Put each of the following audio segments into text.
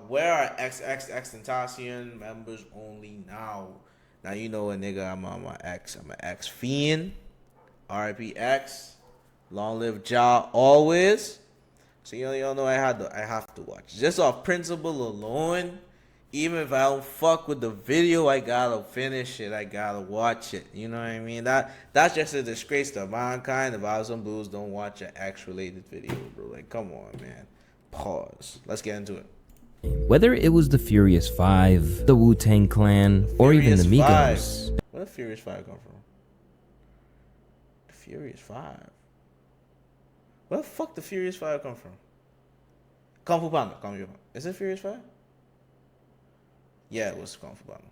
where are XXX members only now? Now you know a nigga. I'm a X. I'm an X fiend. RIP X. Long live Ja always. So y'all know I have to watch. Just off principle alone, even if I don't fuck with the video, I gotta finish it. I gotta watch it. You know what I mean? That's just a disgrace to mankind. If I was some blues, don't watch an X related video, bro. Like, come on, man. Pause. Let's get into it. Whether it was the Furious Five, the Wu-Tang Clan, or even the Migos. Where did Furious Five come from? The Furious Five. Where the fuck the Furious Five come from? Kung Fu Panda. Is it Furious Five? Yeah, it was Kung Fu Panda.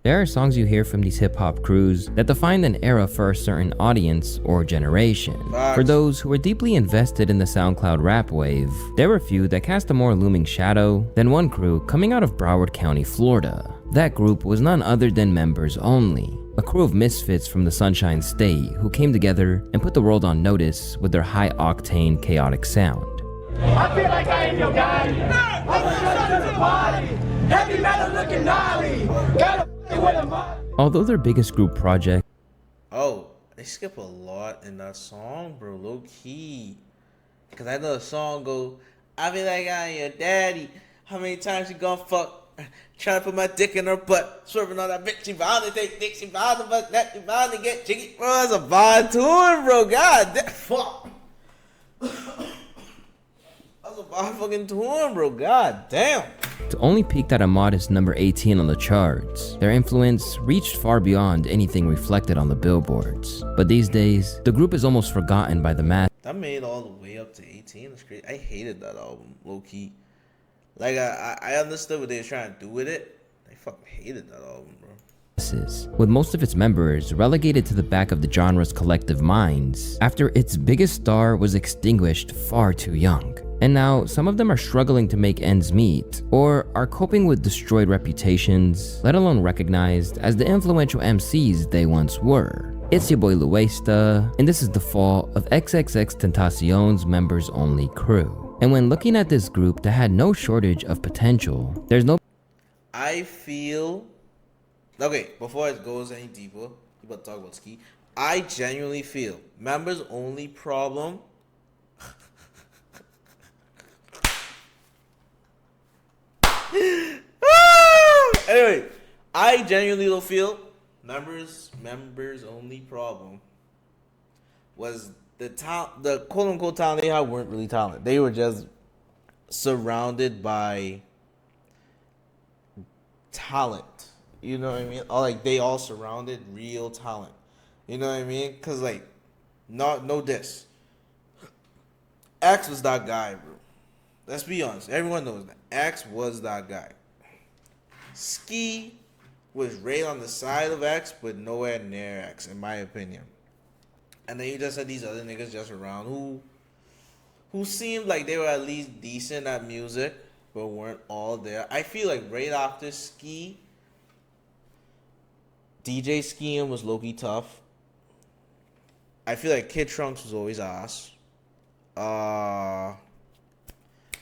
There are songs you hear from these hip-hop crews that defined an era for a certain audience or generation. For those who were deeply invested in the SoundCloud rap wave, there were few that cast a more looming shadow than one crew coming out of Broward County, Florida. That group was none other than Members Only, a crew of misfits from the Sunshine State who came together and put the world on notice with their high-octane, chaotic sound. I feel like I am your guy. I'm to the party. Heavy metal looking gnarly. Gotta with a Although their biggest group project... Oh, they skip a lot in that song, bro. Low key. Because I know the song go, I feel like I am your daddy. How many times you gonna fuck? Trying to put my dick in her butt. Swerving on that bitch. She bound to take dick. She bound to fuck that. She bound to get jiggy. Bro, that's a vibe tune, bro. God damn. Fuck. That's a vibe fucking tune, bro. God damn. To only peaked at a modest number 18 on the charts, their influence reached far beyond anything reflected on the billboards. But these days, the group is almost forgotten by the mass. That made all the way up to 18. That's crazy. I hated that album, low key. Like, I understood what they were trying to do with it. I fucking hated that album, bro. With most of its members relegated to the back of the genre's collective minds after its biggest star was extinguished far too young. And now, some of them are struggling to make ends meet, or are coping with destroyed reputations, let alone recognized as the influential MCs they once were. It's your boy Luesta, and this is the fall of XXXTentacion's Members Only crew. And when looking at this group that had no shortage of potential, there's no... I feel... Okay, before it goes any deeper, you about to talk about Ski. I genuinely feel Members Only problem... Anyway, I genuinely don't feel members only problem was the quote unquote talent they had weren't really talent. They were just surrounded by talent. You know what I mean? Or like they all surrounded real talent. You know what I mean? Cause like, no diss. X was that guy, bro. Let's be honest. Everyone knows that X was that guy. Ski was right on the side of X, but nowhere near X, in my opinion. And then you just had these other niggas just around who seemed like they were at least decent at music, but weren't all there. I feel like right after Ski, DJ Skiing was low-key tough. I feel like Kid Trunks was always ass.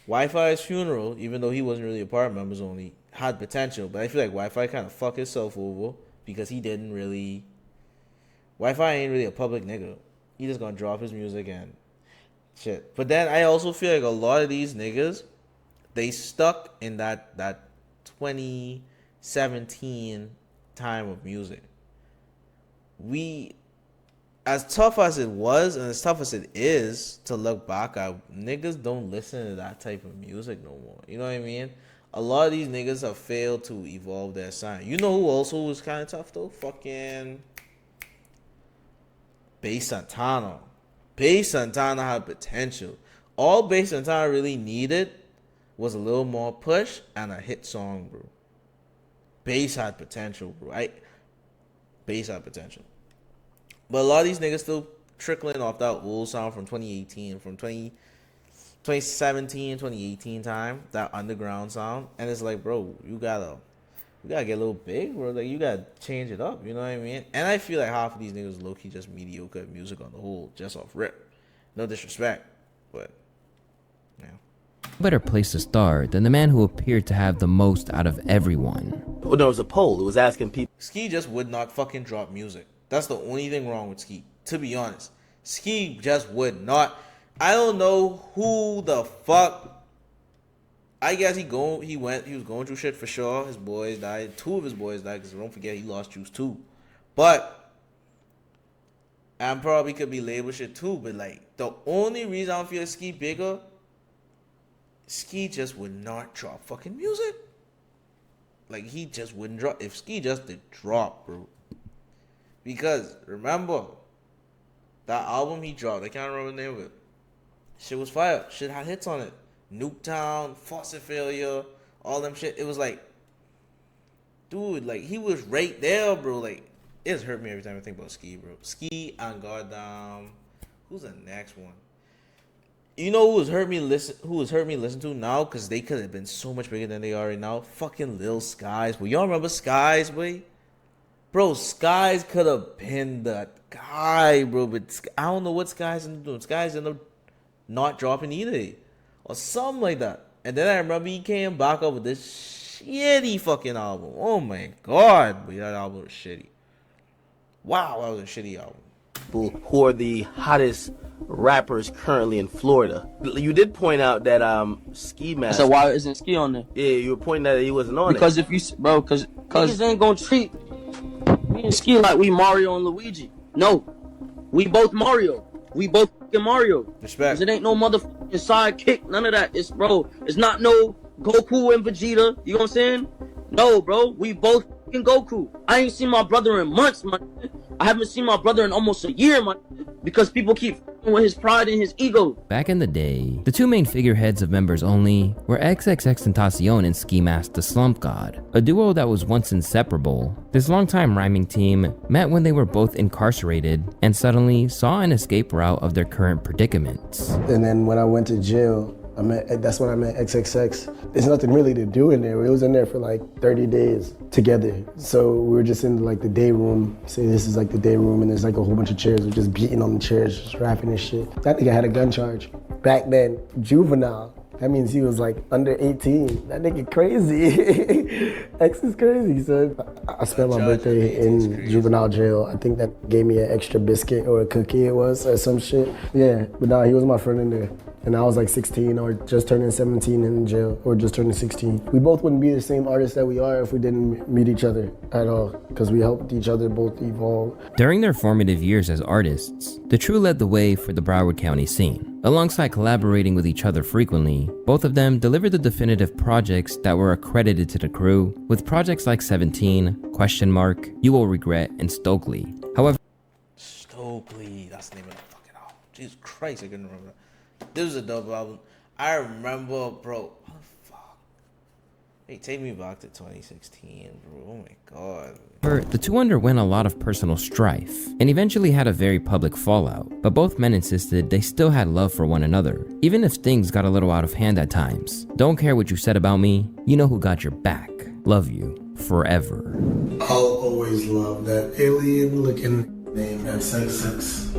Wi-Fi's funeral, even though he wasn't really a part of Members Only, had potential, but I feel like Wi-Fi kind of fucked himself over because he didn't really... Wi-Fi ain't really a public nigga. He just gonna drop his music and shit. But then I also feel like a lot of these niggas, they stuck in that 2017 time of music. As tough as it was and as tough as it is to look back at, niggas don't listen to that type of music no more. You know what I mean? A lot of these niggas have failed to evolve their sound. You know who also was kind of tough though? Fucking Bass Santana. Bass Santana had potential. All Bass Santana really needed was a little more push and a hit song, bro. Bass had potential, bro. Bass had potential. But a lot of these niggas still trickling off that old sound from 2018, from 2017, 2018 time, that underground sound. And it's like, bro, you gotta get a little big, bro. Like, you gotta change it up, you know what I mean? And I feel like half of these niggas low-key just mediocre at music on the whole, just off rip. No disrespect, but, yeah. better place to start than the man who appeared to have the most out of everyone. Well, there was a poll. It was asking people. Ski just would not fucking drop music. That's the only thing wrong with Ski. To be honest, Ski just would not. I don't know who the fuck. I guess he was going through shit for sure. His boys died. 2 of his boys died, because don't forget he lost Juice too. But I probably could be labeled shit too. But like, the only reason I don't feel Ski bigger, Ski just would not drop fucking music. Like, he just wouldn't drop. If Ski just did drop, bro. Because remember, that album he dropped, I can't remember the name of it. Shit was fire. Shit had hits on it. Nuketown, Faucet Failure, all them shit. It was like, dude, like, he was right there, bro. Like, it just hurt me every time I think about Ski, bro. Ski and goddamn, who's the next one? You know who was hurt me listen to now? Because they could have been so much bigger than they are right now. Fucking Lil Skies. Well, y'all remember Skies, boy? Bro, Skies could have been that guy, bro. But I don't know what Skies ended up doing. Skies ended up not dropping either. Or something like that. And then I remember he came back up with this shitty fucking album. Oh my god. But that album was shitty. Wow, that was a shitty album. Who are the hottest rappers currently in Florida. You did point out that Ski Mask. So why isn't Ski on there? Yeah, you were pointing out that he wasn't on because it. Because if you, bro, because niggas ain't gonna treat me and Ski like we Mario and Luigi. No, we both Mario. We both fucking Mario. Respect. 'Cause it ain't no motherfucking sidekick. None of that. It's not no Goku and Vegeta. You know what I'm saying? No, bro. We both fucking Goku. I ain't seen my brother in months, man. I haven't seen my brother in almost a year, man. Because people keep with his pride and his ego. Back in the day, the 2 main figureheads of Members Only were XXXTentacion and Ski Mask the Slump God, a duo that was once inseparable. This longtime rhyming team met when they were both incarcerated and suddenly saw an escape route of their current predicaments. And then when I went to jail, that's when I met XXX. There's nothing really to do in there. We was in there for like 30 days together. So we were just in like the day room. Say this is like the day room and there's like a whole bunch of chairs. We're just beating on the chairs, just rapping and shit. That nigga had a gun charge. Back then, juvenile. That means he was like under 18. That nigga crazy. X is crazy, son. I spent my birthday in juvenile jail. I think that gave me an extra biscuit or a cookie it was or some shit. Yeah, but nah, he was my friend in there. And I was like 16 or just turning 17 in jail or just turning 16. We both wouldn't be the same artists that we are if we didn't meet each other at all, because we helped each other both evolve. During their formative years as artists, the True led the way for the Broward County scene. Alongside collaborating with each other frequently, both of them delivered the definitive projects that were accredited to the crew, with projects like 17, Question Mark, You Will Regret, and Stokely. However, Stokely, that's the name of the fucking album. Jesus Christ, I couldn't remember that. This was a dope album. I remember, bro. What the fuck? Hey, take me back to 2016, bro. Oh my god. the two underwent a lot of personal strife and eventually had a very public fallout, but both men insisted they still had love for one another, even if things got a little out of hand at times. Don't care what you said about me, you know who got your back. Love you forever. I'll always love that alien-looking name, XXX.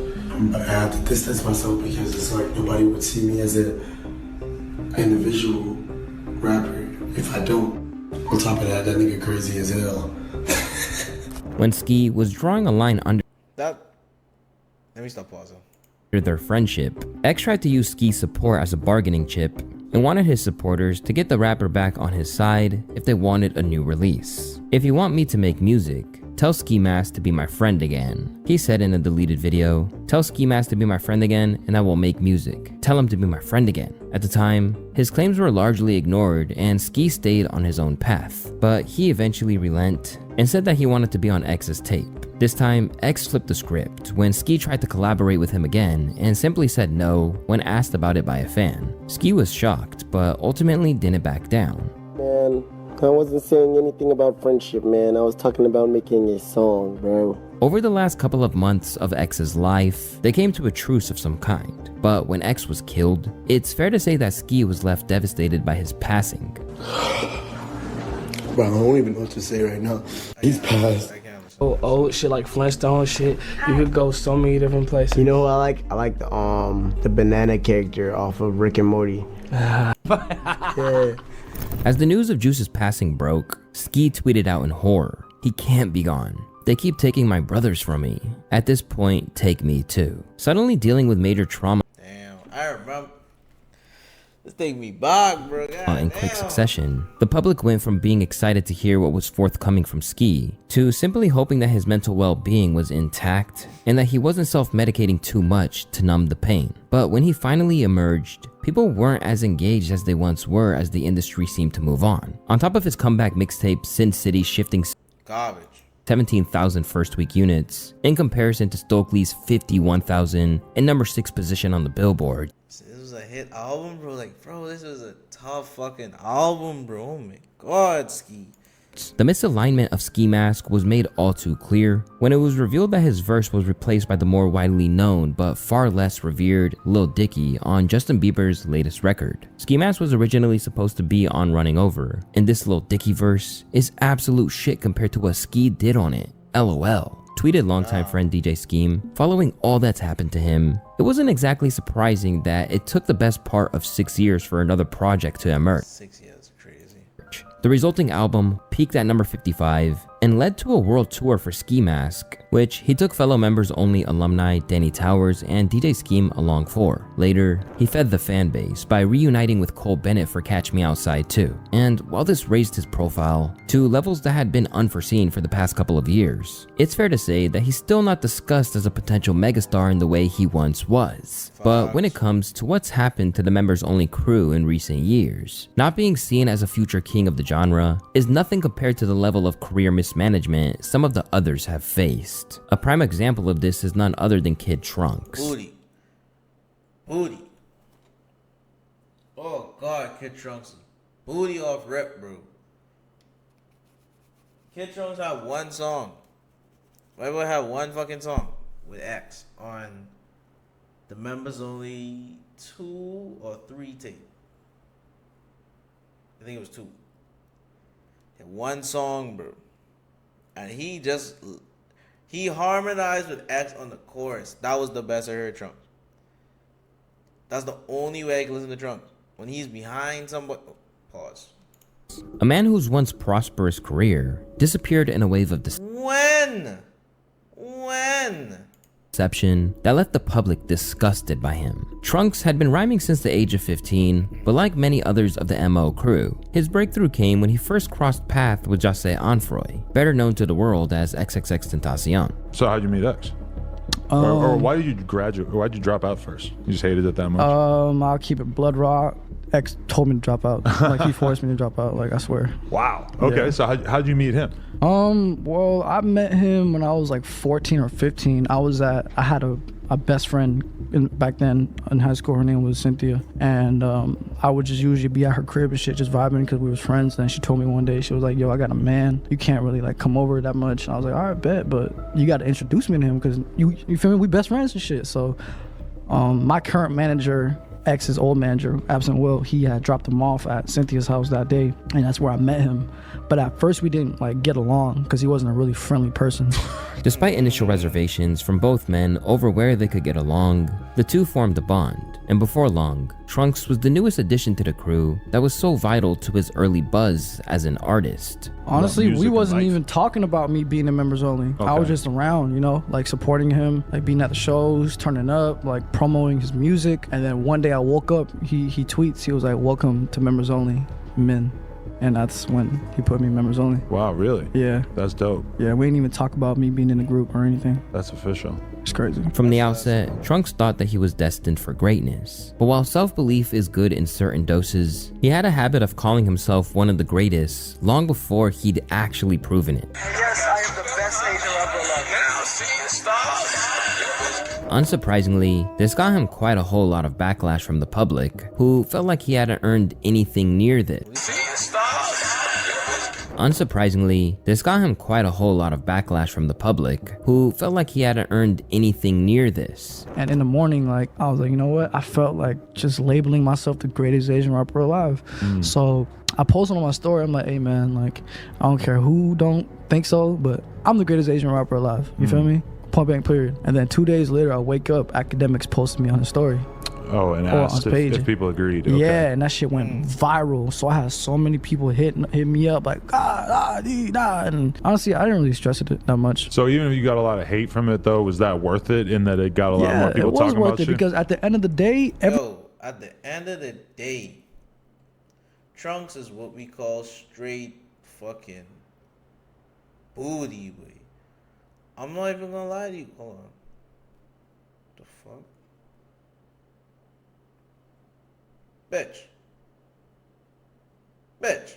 But I have to distance myself because it's like nobody would see me as an individual rapper if I don't. On top of that nigga crazy as hell. When Ski was drawing a line under Let me stop pausing. their friendship, X tried to use Ski's support as a bargaining chip and wanted his supporters to get the rapper back on his side if they wanted a new release. If you want me to make music, tell Ski Mask to be my friend again, he said in a deleted video. Tell Ski Mask to be my friend again and I will make music. Tell him to be my friend again. At the time, his claims were largely ignored and Ski stayed on his own path, but he eventually relented and said that he wanted to be on X's tape. This time, X flipped the script when Ski tried to collaborate with him again and simply said no when asked about it by a fan. Ski was shocked, but ultimately didn't back down. Man, I wasn't saying anything about friendship, man. I was talking about making a song, bro. Over the last couple of months of X's life, they came to a truce of some kind. But when X was killed, it's fair to say that Ski was left devastated by his passing. Bro, I don't even know what to say right now. He's passed. Trunks. Old shit like Flintstone shit. You could go so many different places. You know who I like? I like the banana character off of Rick and Morty. Yeah. As the news of Juice's passing broke, Ski tweeted out in horror, "He can't be gone. They keep taking my brothers from me. At this point, take me too." Suddenly dealing with major trauma Damn, I remember. This take me back, bro. God in quick damn. succession, the public went from being excited to hear what was forthcoming from Ski to simply hoping that his mental well-being was intact and that he wasn't self-medicating too much to numb the pain. But when he finally emerged, people weren't as engaged as they once were as the industry seemed to move on. On top of his comeback mixtape Sin City shifting Garbage. 17,000 first week units in comparison to Stokely's 51,000 and number 6 position on the Billboard. This was a hit album, bro. Like, bro, this was a tough fucking album, bro. Oh my God, Ski. The misalignment of Ski Mask was made all too clear when it was revealed that his verse was replaced by the more widely known but far less revered Lil Dicky on Justin Bieber's latest record. Ski Mask was originally supposed to be on Running Over, and this Lil Dicky verse is absolute shit compared to what Ski did on it. LOL. Tweeted longtime friend DJ Scheme. Following all that's happened to him, it wasn't exactly surprising that it took the best part of 6 years for another project to emerge. 6 years, crazy. The resulting album peaked at number 55 and led to a world tour for Ski Mask, which he took fellow members only alumni Danny Towers and DJ Scheme along for. Later, he fed the fan base by reuniting with Cole Bennett for Catch Me Outside too. And while this raised his profile to levels that had been unforeseen for the past couple of years, it's fair to say that he's still not discussed as a potential megastar in the way he once was. But when it comes to what's happened to the members only crew in recent years, not being seen as a future king of the genre is nothing compared to the level of career mismanagement some of the others have faced. A prime example of this is none other than Kid Trunks. Booty. Oh God, Kid Trunks. Booty off rep, bro. Kid Trunks had one song. Why would have one fucking song with X on the members only 2 or 3 tape? I think it was 2. Had one song, bro. And he harmonized with X on the chorus. That was the best I heard Trunks. That's the only way I can listen to Trunks. When he's behind somebody. Pause. A man whose once prosperous career disappeared in a wave of When? deception that left the public disgusted by him. Trunks had been rhyming since the age of 15, but like many others of the MO crew, his breakthrough came when he first crossed paths with Jose Onfroy, better known to the world as XXXTentacion. So how'd you meet X? Or why did you graduate? Or why'd you drop out first? You just hated it that much? I'll keep it blood raw. X told me to drop out. Like, he forced me to drop out, like, I swear. Wow. Okay, Yeah. so how'd you meet him? Well, I met him when I was like 14 or 15. I had a best friend back then in high school. Her name was Cynthia, and I would just usually be at her crib and shit, just vibing because we was friends. And she told me one day, she was like, "Yo, I got a man. You can't really like come over that much." And I was like, "All right, bet, but you got to introduce me to him because you feel me? We best friends and shit." So, my current manager, X's old manager, Absent Will, he had dropped him off at Cynthia's house that day, and that's where I met him. But at first we didn't like get along because he wasn't a really friendly person. Despite initial reservations from both men over where they could get along, the two formed a bond, and before long, Trunks was the newest addition to the crew that was so vital to his early buzz as an artist. Honestly, music we and wasn't life. even talking about me being in members only. I was Okay. just around, you know, like supporting him, like being at the shows, turning up, like promoting his music. And then one day I woke up, he tweets, he was like, "Welcome to members only, men." And that's when he put me in members only. Wow, really? Yeah. That's dope. Yeah, we didn't even talk about me being in the group or anything. That's official. It's crazy. From the outset, Trunks thought that he was destined for greatness. But while self-belief is good in certain doses, he had a habit of calling himself one of the greatest long before he'd actually proven it. Yes, I am the best Asian rapper alive. Now see the stars. Unsurprisingly, this got him quite a whole lot of backlash from the public, who felt like he hadn't earned anything near this. See the stars. unsurprisingly, this got him quite a whole lot of backlash from the public, who felt like he hadn't earned anything near this. And in the morning, like, I was like, you know what? I felt like just labeling myself the greatest Asian rapper alive. So I posted on my story, I'm like, hey man, like, I don't care who don't think so, but I'm the greatest Asian rapper alive. You feel me? Point blank period. And then 2 days later, I wake up, Academics posted me on his story. Oh, and asked if people agreed. Okay. Yeah, and that shit went viral. So I had so many people hit me up like, and honestly, I didn't really stress it that much. So even if you got a lot of hate from it, though, was that worth it? In that it got a lot more people talking about you? Yeah, it was worth it because at the end of the day, at the end of the day, Trunks is what we call straight fucking booty, boy. I'm not even gonna lie to you. Hold on. The fuck? Bitch. Bitch.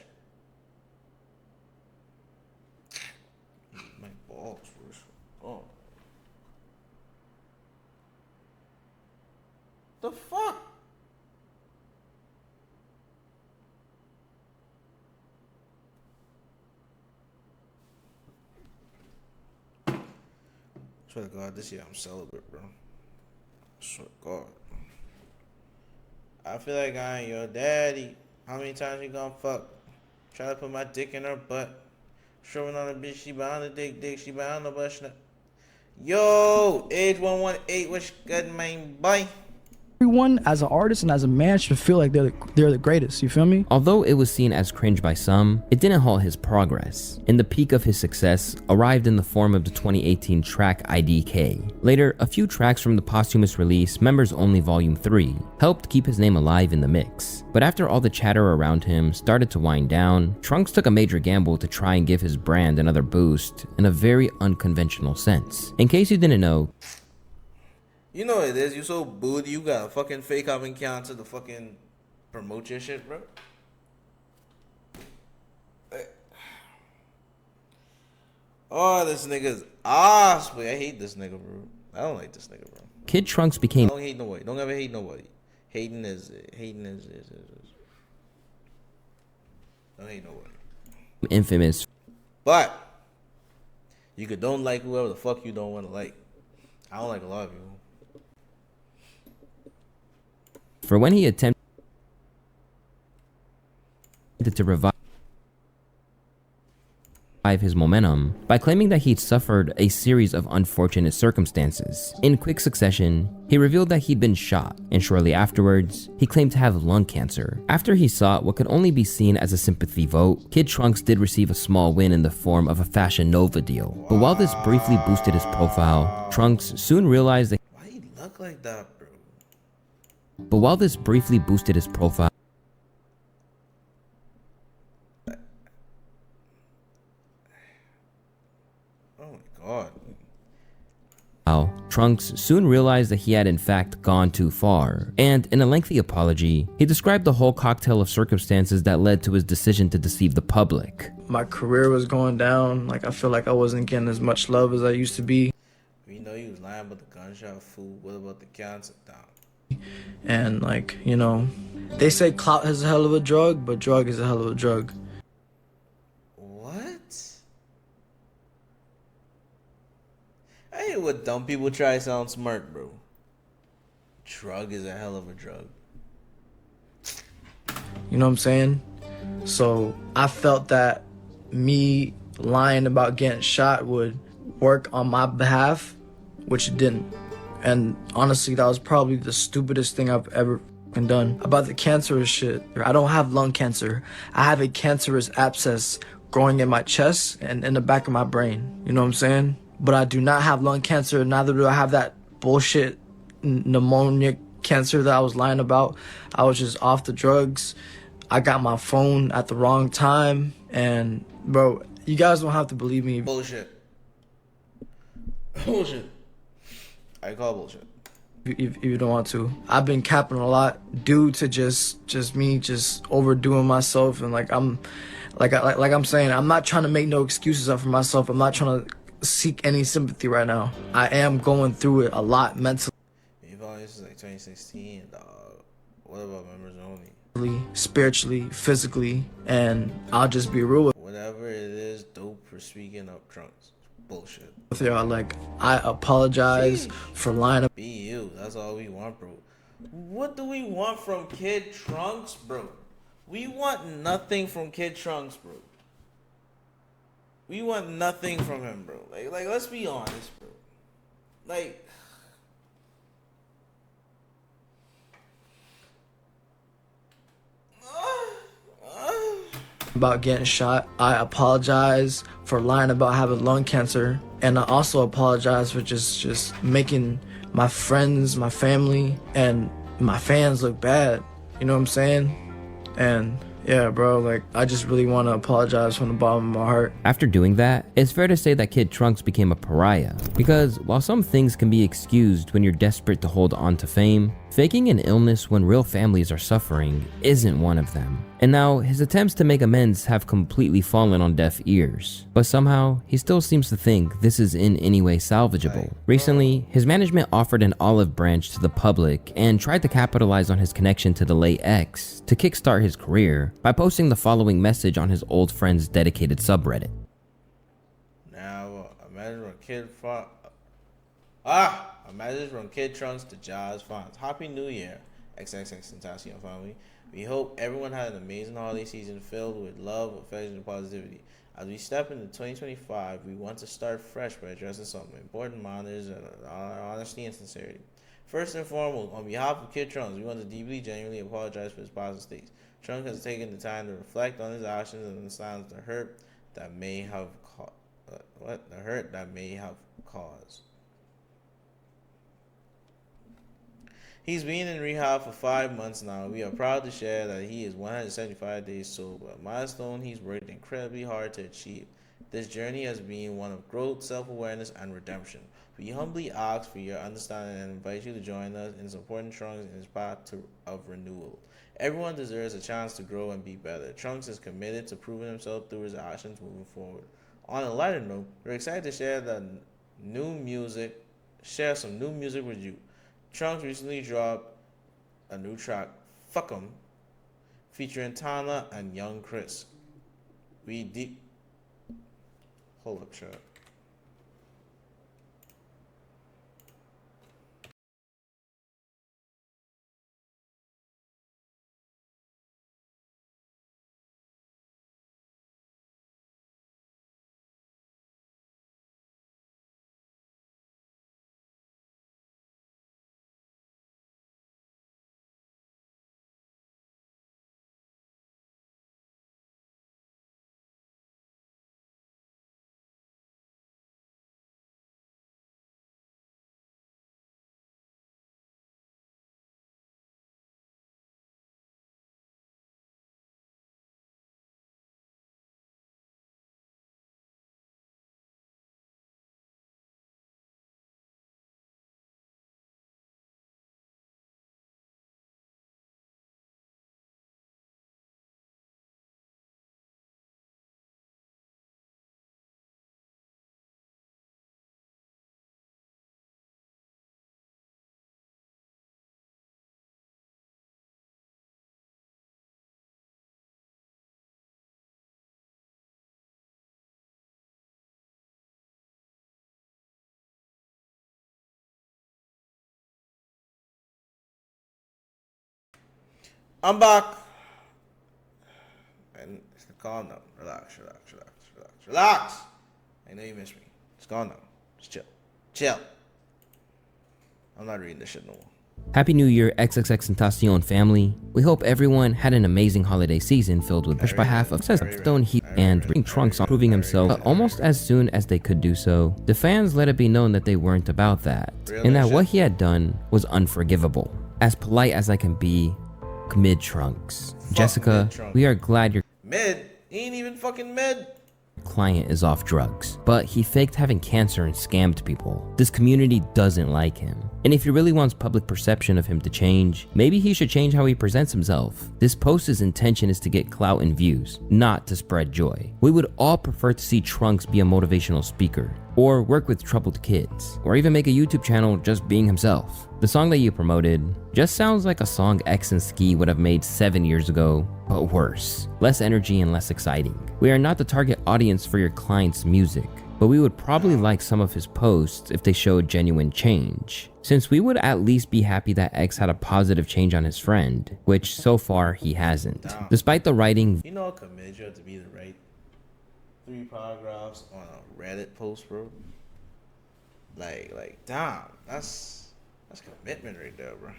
My balls first. Oh. The fuck? Swear to God, this year I'm celibate, bro. Swear to God. I feel like I ain't your daddy. How many times you gonna fuck? Try to put my dick in her butt. Showing on a bitch, she behind the dick, she behind the bush. Yo, age 118, what's good, man? Bye. Everyone, as an artist and as a man, should feel like they're the greatest. You feel me? Although it was seen as cringe by some, it didn't halt his progress, and the peak of his success arrived in the form of the 2018 track IDK. Later, a few tracks from the posthumous release, Members Only Volume 3, helped keep his name alive in the mix. But after all the chatter around him started to wind down, Trunks took a major gamble to try and give his brand another boost in a very unconventional sense. In case you didn't know, you know what it is, you so booty, you got a fucking fake account to the fucking promote your shit, bro. Oh, this nigga's ass, boy. I hate this nigga, bro. I don't like this nigga, bro. Kid Trunks became— don't hate nobody. Don't ever hate nobody. Hating is. Don't hate nobody. infamous But you could don't like whoever the fuck you don't want to like. I don't like a lot of people. for when he attempted to revive his momentum by claiming that he'd suffered a series of unfortunate circumstances. In quick succession, he revealed that he'd been shot, and shortly afterwards, he claimed to have lung cancer. After he sought what could only be seen as a sympathy vote, Kid Trunks did receive a small win in the form of a Fashion Nova deal. But while this briefly boosted his profile, Trunks soon realized that— Why he look like that, bro? But while this briefly boosted his profile, Trunks soon realized that he had in fact gone too far, and in a lengthy apology, he described the whole cocktail of circumstances that led to his decision to deceive the public. My career was going down. Like, I feel like I wasn't getting as much love as I used to be. We know you was lying about the gunshot food. What about the cancer down? And like, you know, they say clout is a hell of a drug, but drug is a hell of a drug. I hate what dumb people try to sound smart, bro. Drug is a hell of a drug. You know what I'm saying? So I felt that me lying about getting shot would work on my behalf, which it didn't. And honestly, that was probably the stupidest thing I've ever done. About the cancerous shit, I don't have lung cancer. I have a cancerous abscess growing in my chest and in the back of my brain. You know what I'm saying? But I do not have lung cancer, neither do I have that bullshit pneumonia cancer that I was lying about. I was just off the drugs. I got my phone at the wrong time, and bro, you guys don't have to believe me. Bullshit. Bullshit. I call bullshit. If you don't want to. I've been capping a lot due to just me overdoing myself, and like I'm saying, I'm not trying to make no excuses up for myself. I'm not trying to seek any sympathy right now. I am going through it a lot mentally. This is like 2016, dog. What about Members Only? Spiritually, physically, and I'll just be real with whatever it for speaking up, Trunks. Bullshit. With y'all, like, I apologize for lying. Be you. That's all we want, bro. What do we want from Kid Trunks, bro? We want nothing from Kid Trunks, bro. We want nothing from him, bro. Like let's be honest, bro. Like, About getting shot. I apologize for lying about having lung cancer, and I also apologize for just making my friends, my family, and my fans look bad. You know what I'm saying? And yeah, bro, like, I just really want to apologize from the bottom of my heart. After doing that, it's fair to say that Kid Trunks became a pariah. Because while some things can be excused when you're desperate to hold on to fame, faking an illness when real families are suffering isn't one of them. And now, his attempts to make amends have completely fallen on deaf ears. But somehow, he still seems to think this is in any way salvageable. Recently, his management offered an olive branch to the public and tried to capitalize on his connection to the late X to kickstart his career by posting the following message on his old friend's dedicated subreddit. now imagine a message from Kid Trunks to Jazz Fonz. Happy New Year, XXXTentacion family. We hope everyone had an amazing holiday season filled with love, affection, and positivity. As we step into 2025, we want to start fresh by addressing some important matters and honesty and sincerity. First and foremost, on behalf of Kid Trunks, we want to deeply, genuinely apologize for his past mistakes. Trunks has taken the time to reflect on his actions and understands the hurt that may have caused. He's been in rehab for 5 months now. We are proud to share that he is 175 days sober, a milestone he's worked incredibly hard to achieve. This journey has been one of growth, self-awareness, and redemption. We humbly ask for your understanding and invite you to join us in supporting Trunks in his path of renewal. Everyone deserves a chance to grow and be better. Trunks is committed to proving himself through his actions moving forward. On a lighter note, we're excited to share some new music with you. Trunks recently dropped a new track, Fuck 'Em, featuring Tana and Young Chris. Hold up, chat. I'm back. And calm down. Relax. I know you missed me. Just calm down. Just chill. I'm not reading this shit no more. Happy New Year, XXXTentacion family. We hope everyone had an amazing holiday season filled with push by half of Stone Heat and bring Trunks on proving himself. But almost as soon as they could do so, the fans let it be known that they weren't about that, and that what he had done was unforgivable. As polite as I can be, Mid Trunks. Jessica, Mid Trunks. we are glad your Mid? He ain't even fucking mid. client is off drugs, but he faked having cancer and scammed people. This community doesn't like him. And if he really wants public perception of him to change, maybe he should change how he presents himself. This post's intention is to get clout and views, not to spread joy. We would all prefer to see Trunks be a motivational speaker, or work with troubled kids, or even make a YouTube channel just being himself. The song that you promoted just sounds like a song X and Ski would have made 7 years ago, but worse. Less energy and less exciting. We are not the target audience for your client's music, but we would probably like some of his posts if they showed genuine change, since we would at least be happy that X had a positive change on his friend, which so far he hasn't. Despite the writing, You know, commit you to be the right 3 paragraphs on a Reddit post, bro. Like, damn, that's commitment right there, bro.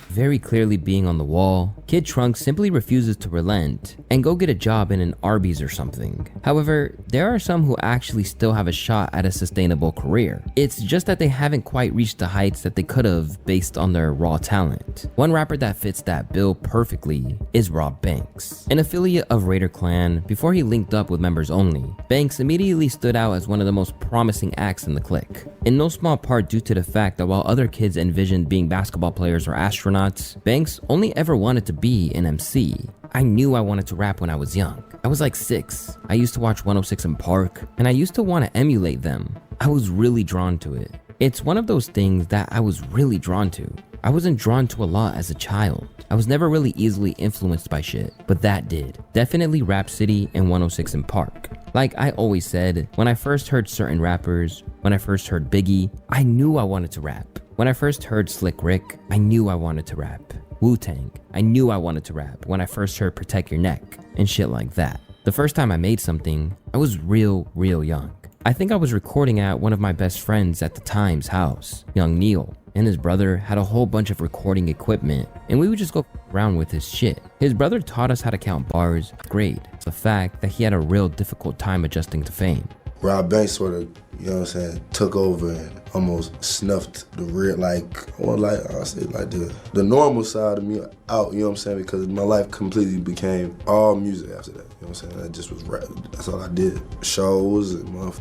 very clearly being on the wall, Kid Trunk simply refuses to relent and go get a job in an Arby's or something. However, there are some who actually still have a shot at a sustainable career. It's just that they haven't quite reached the heights that they could have based on their raw talent. One rapper that fits that bill perfectly is Rob Banks. An affiliate of Raider Clan before he linked up with members only, Banks immediately stood out as one of the most promising acts in the clique. In no small part due to the fact that while other kids envisioned being basketball players or astronauts, Banks only ever wanted to be an MC. I knew I wanted to rap when I was young. I was like 6. I used to watch 106 in Park, and I used to want to emulate them. I was really drawn to it. It's one of those things that I was really drawn to. I wasn't drawn to a lot as a child. I was never really easily influenced by shit, but that did. Definitely Rap City and 106 in Park. Like I always said, when I first heard certain rappers, when I first heard Biggie, I knew I wanted to rap. When I first heard Slick Rick, I knew I wanted to rap. Wu-Tang, I knew I wanted to rap when I first heard Protect Your Neck, and shit like that. The first time I made something, I was real young. I think I was recording at one of my best friends at the time's house, young Neil, and his brother had a whole bunch of recording equipment, and we would just go around with his shit. His brother taught us how to count bars, grade. It's a fact that he had a real difficult time adjusting to fame. Rob Banks sort of, you know what I'm saying, took over and almost snuffed the real, I'll say like the normal side of me out, you know what I'm saying, because my life completely became all music after that, you know what I'm saying, that just was rap, that's all I did. Shows and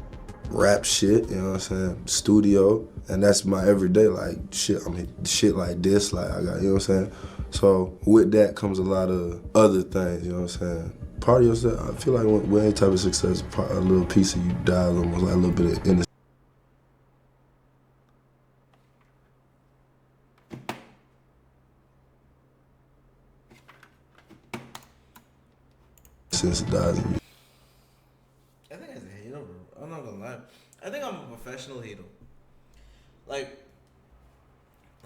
rap shit, you know what I'm saying, studio, and that's my everyday, like, shit, I mean, shit like this, like, I got, you know what I'm saying, so with that comes a lot of other things, you know what I'm saying. Part of yourself, I feel like with any type of success, a little piece of you dies, almost like a little bit of innocence. Since it dies in you. I think as a hater, bro. I'm not gonna lie. I think I'm a professional hater. Like,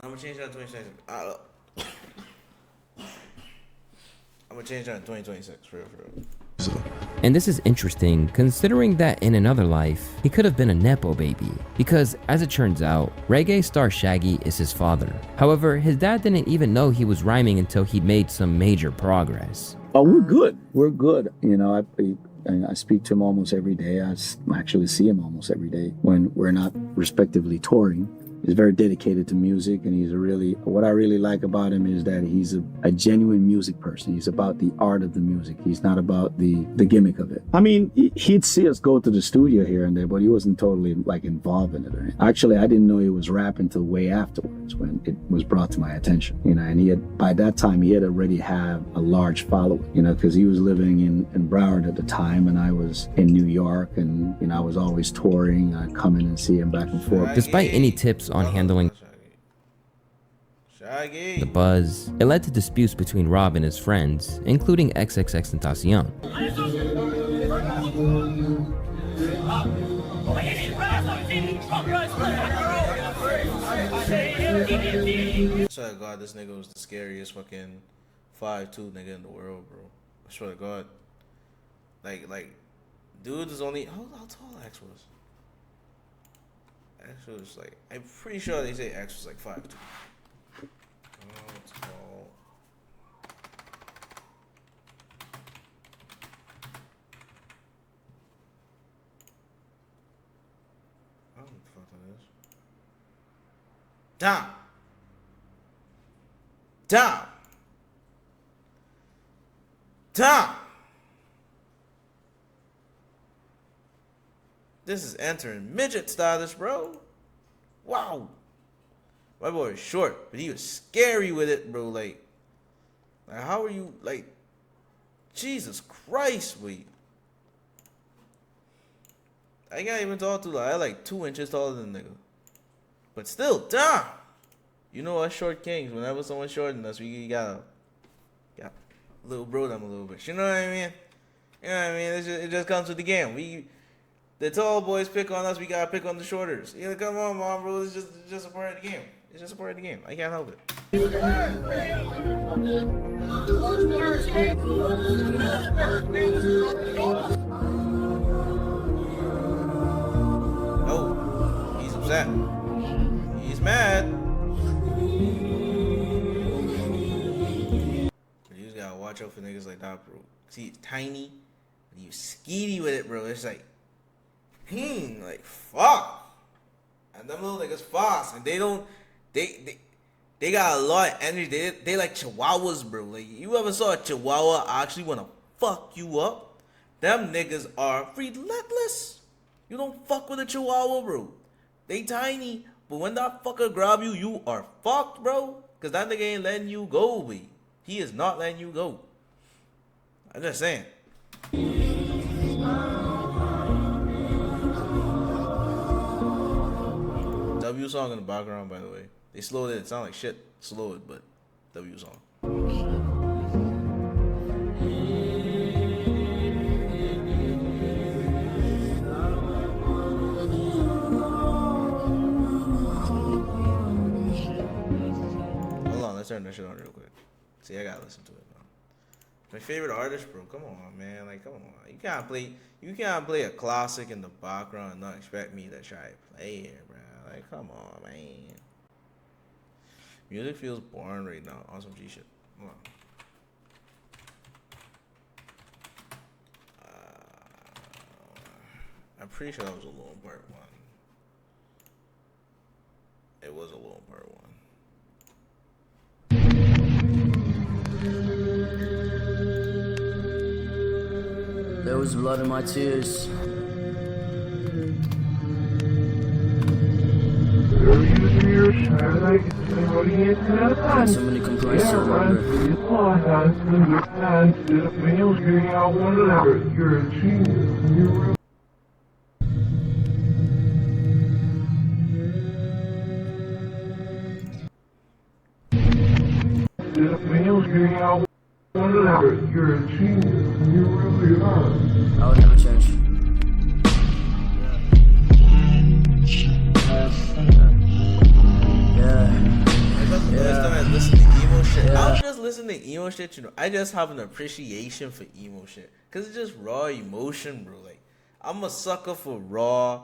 I'm gonna change that in 2026. I'm gonna change that in 2026, for real. And this is interesting considering that in another life, he could have been a Nepo baby, because as it turns out, reggae star Shaggy is his father. However, his dad didn't even know he was rhyming until he'd made some major progress. Oh, we're good. We're good. You know, I speak to him almost every day. I actually see him almost every day when we're not respectively touring. He's very dedicated to music, and what I really like about him is that he's a genuine music person. He's about the art of the music. He's not about the gimmick of it. I mean, he'd see us go to the studio here and there, but he wasn't totally like involved in it or anything. Actually, I didn't know he was rapping until way afterwards when it was brought to my attention. You know, and by that time he had already have a large following, you know, because he was living in Broward at the time, and I was in New York, and, you know, I was always touring. I'd come in and see him back and forth. Despite any tips on handling the buzz, it led to disputes between Rob and his friends, including XXXTentacion. I swear to God, this nigga was the scariest fucking 5'2" nigga in the world, bro. I swear to God. Like, dude is only, how tall X was? X was like, I'm pretty sure they say X was like 5'2". Tall. I don't know what the fuck that is. Tom! This is entering midget status, bro. Wow. My boy is short, but he was scary with it, bro. Like how are you, like, Jesus Christ, wait. I can't even talk to like I like 2 inches taller than the nigga. But still, damn. You know us short kings. Whenever someone's shorter than us, we gotta little bro them a little bit. You know what I mean? You know what I mean? It just comes with the game. The tall boys pick on us. We gotta pick on the shorters. You know, come on, mom, bro. It's just a part of the game. It's just a part of the game. I can't help it. Oh, he's upset. He's mad. You just gotta watch out for niggas like that, bro. See, it's tiny, and you skeety with it, bro. It's like, like fuck. And them little niggas fast, and they got a lot of energy. They like chihuahuas, bro. Like, you ever saw a chihuahua actually wanna fuck you up? Them niggas are relentless. You don't fuck with a chihuahua, bro. They tiny, but when that fucker grab you, you are fucked, bro. Cause that nigga ain't letting you go, B. He is not letting you go. I'm just saying. W song in the background, by the way. They slowed it. It sound like shit. Slow it, but W song. Hold on, let's turn that shit on real quick. See, I gotta listen to it now. My favorite artist, bro. Come on, man. Like, come on. You can't play a classic in the background and not expect me to try to play it, bro. Like, come on, man. Music feels boring right now on some G shit. Hold on. I'm pretty sure that was Alone Part 1. It was Alone Part 1. There was blood in my tears. So many complaints to remember. You're a genius. You're a genius. You really are. I would never change. I was just listening to emo shit, you know. I just have an appreciation for emo shit. Cause it's just raw emotion, bro. Like, I'm a sucker for raw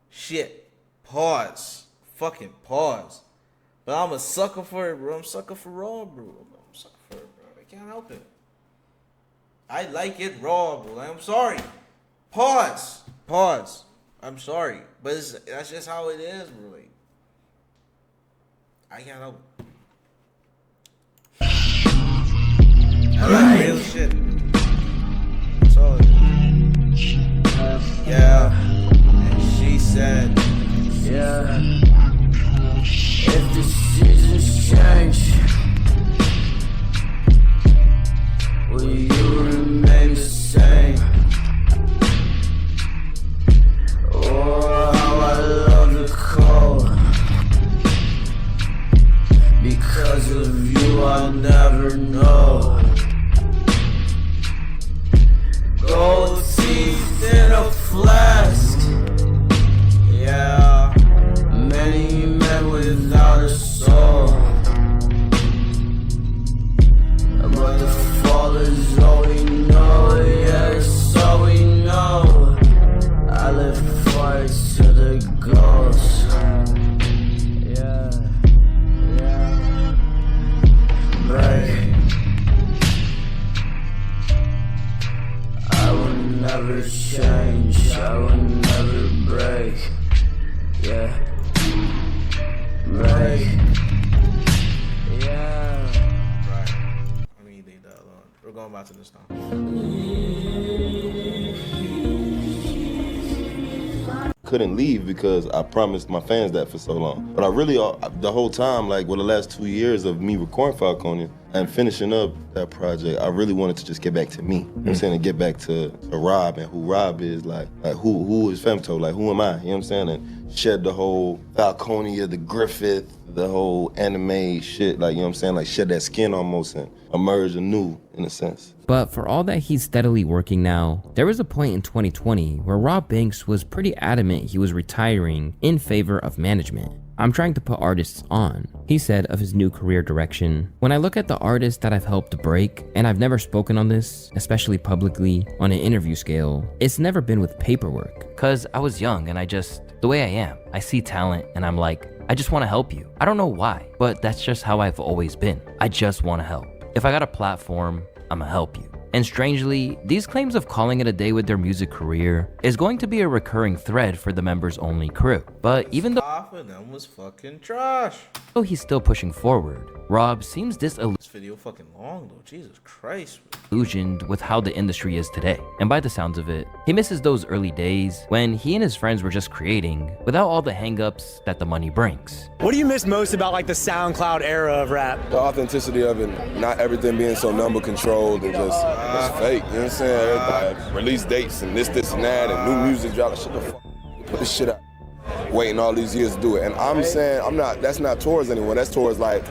shit. Pause. Fucking pause. But I'm a sucker for it, bro. I'm a sucker for raw, bro. I'm a sucker for it, bro. I can't help it. I like it raw, bro. I'm sorry. Pause. Pause. I'm sorry. But that's just how it is, bro. Like, I can't help it. I like real shit. That's all it is. Yeah. And she said, yeah. If the seasons change, will you remain the same? Oh, how I love the cold. Because of you, I'll never know. Gold teeth in a flask. Yeah. Many men without a soul. But the fall is all we know. Yeah, it's all we know. I live far to the ghost. Yeah. Right. I will never change. I will never break. Yeah. Right. Yeah. right. I mean, leave that alone. We're going back to this now. couldn't leave because I promised my fans that for so long. But I really, the whole time, like with the last 2 years of me recording Falconian and finishing up that project, I really wanted to just get back to me. You know what I'm saying? And get back to Rob and who Rob is, like who is Femto, like who am I? You know what I'm saying? And shed the whole Falconia, the Griffith, the whole anime shit, like, you know what I'm saying? Like shed that skin almost and emerge anew in a sense. But for all that he's steadily working now, there was a point in 2020 where Rob Banks was pretty adamant he was retiring in favor of management. I'm trying to put artists on, he said of his new career direction. When I look at the artists that I've helped break, and I've never spoken on this, especially publicly, on an interview scale, it's never been with paperwork. Cause I was young and the way I am, I see talent and I'm like, I just wanna help you. I don't know why, but that's just how I've always been. I just wanna help. If I got a platform, I'ma help you. And strangely, these claims of calling it a day with their music career is going to be a recurring thread for the members only crew. But even though half of them was fucking trash. Though he's still pushing forward, Rob seems This video fucking long though, Jesus Christ. disillusioned with how the industry is today. And by the sounds of it, he misses those early days when he and his friends were just creating without all the hangups that the money brings. What do you miss most about like the SoundCloud era of rap? The authenticity of it, not everything being so number controlled and just fake, you know what I'm saying? Everybody release dates and this and that and new music drop. Shut the fuck, put this shit out. Waiting all these years to do it. And I'm saying, that's not towards anyone, that's towards like,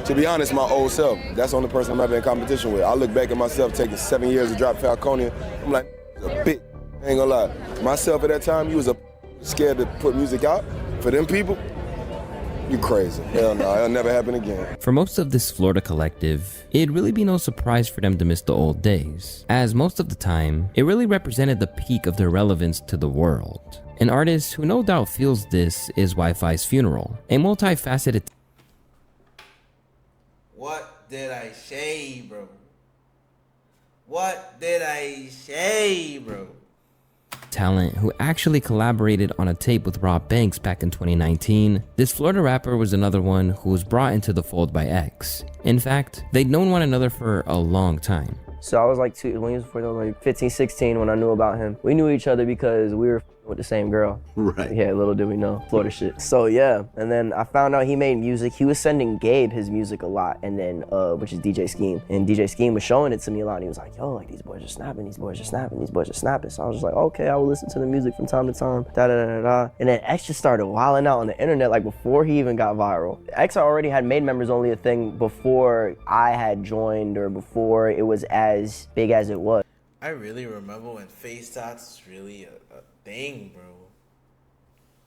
to be honest, my old self. That's the only person I'm ever in competition with. I look back at myself taking 7 years to drop Falconia. I'm like, a bitch, I ain't gonna lie. Myself at that time, you was scared to put music out for them people. You crazy. Hell no, it'll never happen again. For most of this Florida collective, it'd really be no surprise for them to miss the old days, as most of the time, it really represented the peak of their relevance to the world. An artist who no doubt feels this is Wi-Fi's Funeral, a multifaceted What did I say, bro? What did I say, bro? talent who actually collaborated on a tape with Rob Banks back in 2019. This Florida rapper was another one who was brought into the fold by X. In fact, they'd known one another for a long time. So I was like when he was like 15, 16 when I knew about him. We knew each other because we were with the same girl. Right. Yeah, little did we know, Florida shit. So yeah, and then I found out he made music. He was sending Gabe his music a lot, and then which is DJ Scheme. And DJ Scheme was showing it to me a lot, and he was like, yo, like these boys are snapping, these boys are snapping, these boys are snapping. So I was just like, okay, I will listen to the music from time to time, da-da-da-da-da. And then X just started wilding out on the internet like before he even got viral. X already had made members only a thing before I had joined or before it was as big as it was. I really remember when FaceTime was really a thing, bro.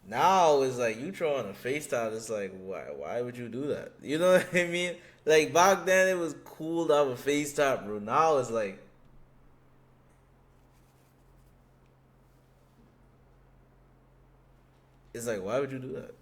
Now it's like you throwing a FaceTime, it's like why would you do that? You know what I mean? Like back then it was cool to have a FaceTime, bro. Now it's like why would you do that?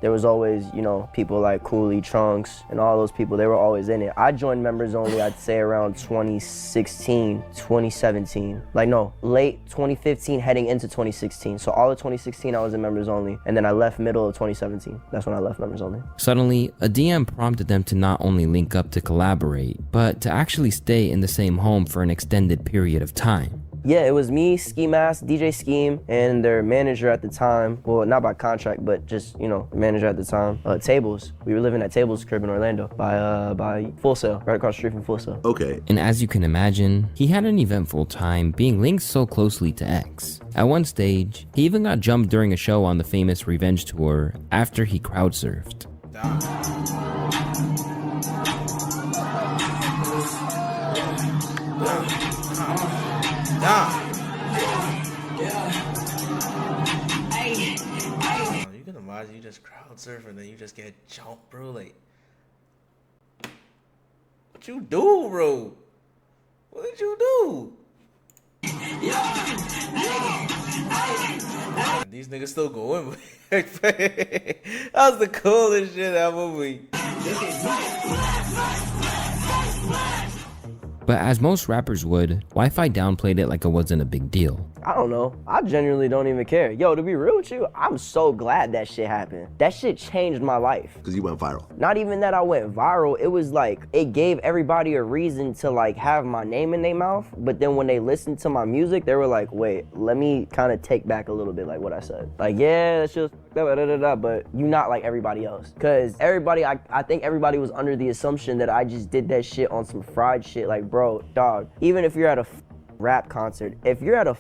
There was always, you know, people like Cooley, Trunks, and all those people, they were always in it. I joined members only, I'd say around 2016, 2017. Like no, late 2015 heading into 2016. So all of 2016 I was in members only, and then I left middle of 2017. That's when I left members only. Suddenly, a DM prompted them to not only link up to collaborate, but to actually stay in the same home for an extended period of time. Yeah, it was me, Ski Mask, DJ Scheme, and their manager at the time. Well, not by contract, but just, you know, the manager at the time. Tables. We were living at Tables' crib in Orlando by Full Sail, right across the street from Full Sail. Okay. And as you can imagine, he had an eventful time being linked so closely to X. At one stage, he even got jumped during a show on the famous Revenge Tour after he crowd surfed. You can imagine you just crowd surf and then you just get jumped, bro. Like, what you do, bro? What did you do? These niggas still going. That was the coolest shit ever. But as most rappers would, Wi-Fi downplayed it like it wasn't a big deal. I don't know. I genuinely don't even care. Yo, to be real with you, I'm so glad that shit happened. That shit changed my life. Because you went viral. Not even that I went viral. It was like, it gave everybody a reason to like have my name in their mouth. But then when they listened to my music, they were like, wait, let me kind of take back a little bit like what I said. Like, yeah, that's just but you not like everybody else. Cause everybody, I think everybody was under the assumption that I just did that shit on some fried shit. Like, bro, dog, even if you're at a rap concert, if you're at a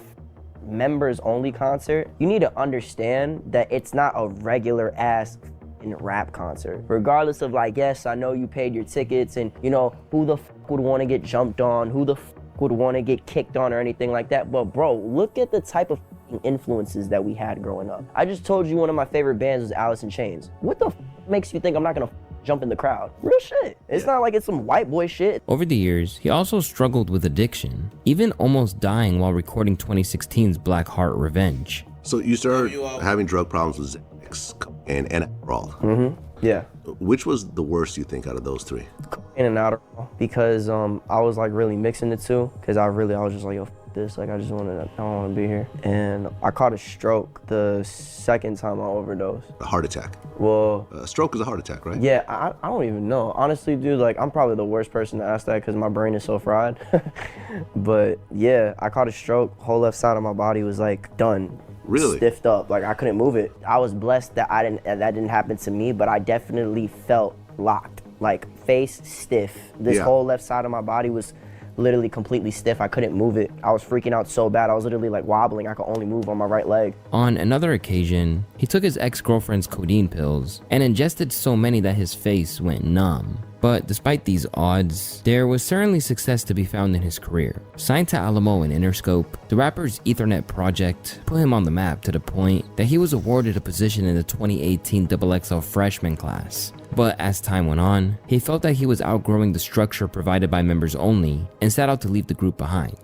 members only concert, you need to understand that it's not a regular ass rap concert. Regardless of like, yes, I know you paid your tickets and you know, who the would want to get jumped on, who the would want to get kicked on or anything like that. But bro, look at the type of influences that we had growing up. I just told you one of my favorite bands was Alice in Chains. What the makes you think I'm not gonna jump in the crowd? Real shit. It's not like it's some white boy shit. Over the years, he also struggled with addiction, even almost dying while recording 2016's Black Heart Revenge. So you started having drug problems with Xanax and Adderall. Yeah. Which was the worst you think out of those three? In and out because I was like really mixing the two because I was just like, yo, this, like I don't want to be here. And I caught a stroke the second time I overdosed. A heart attack. Well, a stroke is a heart attack, right? Yeah, I don't even know. Honestly, dude, like I'm probably the worst person to ask that because my brain is so fried. But yeah, I caught a stroke. Whole left side of my body was like done. Really? Stiffed up, like I couldn't move it. I was blessed that that didn't happen to me, but I definitely felt locked, like face stiff. This whole left side of my body was literally completely stiff. I couldn't move it. I was freaking out so bad. I was literally like wobbling. I could only move on my right leg. On another occasion, he took his ex-girlfriend's codeine pills and ingested so many that his face went numb. But despite these odds, there was certainly success to be found in his career. Signed to Alamo and Interscope, the rapper's Ethernet project put him on the map to the point that he was awarded a position in the 2018 XXL freshman class. But as time went on, he felt that he was outgrowing the structure provided by members only and set out to leave the group behind.